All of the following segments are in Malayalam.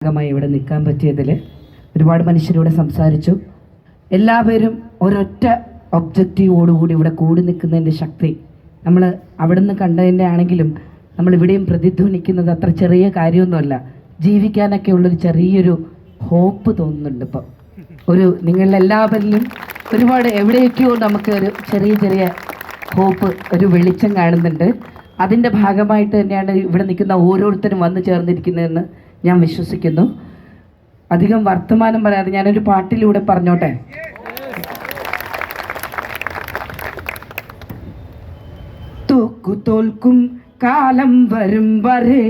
ഇവിടെ നിൽക്കാൻ പറ്റിയതിൽ ഒരുപാട് മനുഷ്യരോട് സംസാരിച്ചു. എല്ലാവരും ഒരൊറ്റ ഒബ്ജക്റ്റീവോടുകൂടി ഇവിടെ കൂടി നിൽക്കുന്നതിൻ്റെ ശക്തി നമ്മൾ അവിടെ നിന്ന് കണ്ടതിൻ്റെ ആണെങ്കിലും നമ്മളിവിടെയും പ്രതിധ്വനിക്കുന്നത് അത്ര ചെറിയ കാര്യമൊന്നുമല്ല. ജീവിക്കാനൊക്കെ ഉള്ളൊരു ചെറിയൊരു ഹോപ്പ് തോന്നുന്നുണ്ട്. ഇപ്പം നിങ്ങളെല്ലാവരിലും ഒരുപാട് എവിടെയൊക്കെയോ നമുക്ക് ഒരു ചെറിയ ചെറിയ ഹോപ്പ്, ഒരു വെളിച്ചം കാണുന്നുണ്ട്. അതിൻ്റെ ഭാഗമായിട്ട് തന്നെയാണ് ഇവിടെ നിൽക്കുന്ന ഓരോരുത്തരും വന്നു ചേർന്നിരിക്കുന്നതെന്ന് ഞാൻ വിശ്വസിക്കുന്നു. അധികം വർത്തമാനം പറയാതെ ഞാനൊരു പാട്ടിലൂടെ പറഞ്ഞോട്ടെ. തോൽക്കും കാലം വരും വരെ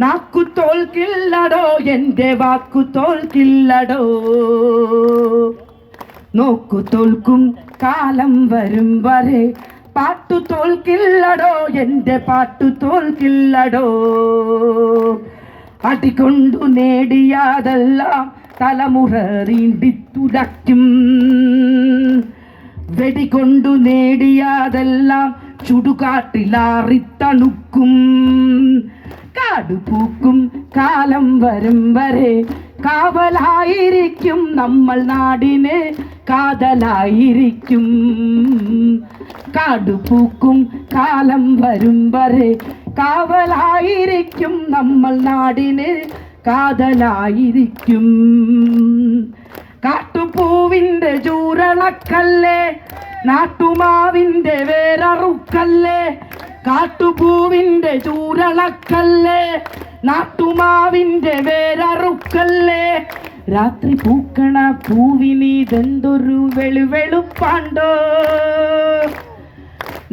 നാക്കു തോൽക്കില്ലടോ, എൻ്റെ വാക്കു തോൽക്കില്ലടോ. നോക്കു തോൽക്കും കാലം വരും വരെ പാട്ടു തോൽക്കില്ലടോ, എൻ്റെ പാട്ടു തോൽക്കില്ലടോ. അടികൊണ്ടു നേടിയതെല്ലാം തലമുറ നീണ്ടിത്തുലയ്ക്കും, വെടികൊണ്ടു നേടിയതെല്ലാം ചുടുകാട്ടിലാറിത്തണുക്കും. കാടുപൂക്കും കാലം വരും വരെ കാവലായിരിക്കും നമ്മൾ നാടിനെ കാതലായിരിക്കും. കാടുപൂക്കും കാലം വരും വരെ കാവലായിരിക്കും നമ്മൾ നാടിന് കാതലായിരിക്കും. കാട്ടുപൂവിൻ്റെ ചൂരളക്കല്ലേ, നാട്ടുമാവിൻ്റെ വേരറുക്കല്ലേ. കാട്ടുപൂവിൻ്റെ ചൂരളക്കല്ലേ, നാട്ടുമാവിൻ്റെ വേരറുക്കല്ലേ. രാത്രി പൂക്കണ പൂവിനിതെന്തൊരു വെളുവെളുപ്പാണ്ടോ,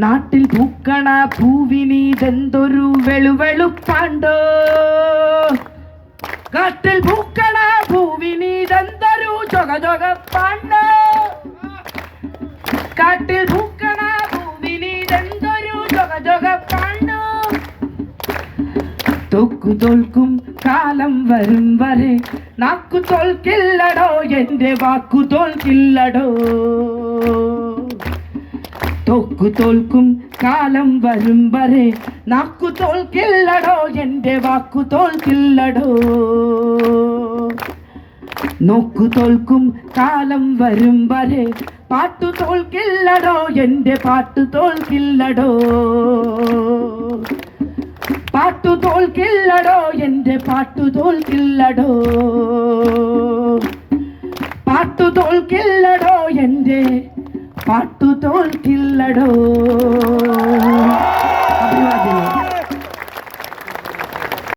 നാട്ടിൽ പൂക്കണ പൂവിനിതെന്തൊരു വെളുവെളുപ്പാണ്ടോ. കാട്ടിൽ പൂക്കണ പൂവിനിതെന്തൊരു ചൊകചൊകപ്പാണ്ടോ, കാട്ടിൽ പൂക്കണ പൂവിനിതെന്തൊരു ചൊകചൊകപ്പാണ്ടോ. തോക്കു തോൽക്കും കാലം വരും വരെ നാക്കു തോൽക്കില്ലടോ, എൻ്റെ വാക്കു തോൽക്കില്ലടോ. തോക്കു തോൽക്കും കാലം വരും വരെ നാക്കു തോൽക്കില്ലടോ, എൻ്റെ വാക്കു തോൽക്കില്ലടോ. നോക്കു തോൽക്കും കാലം വരും വരെ പാട്ടു തോൽക്കില്ലടോ, എൻ്റെ പാട്ടു തോൽക്കില്ലടോ. പാട്ടു തോൽക്കില്ലടോ, എൻ്റെ പാട്ടു തോൽക്കില്ലടോ. പാട്ടു തോൽക്കില്ലടോ, എൻ്റെ പാട്ടു തോൽക്കില്ലടോ.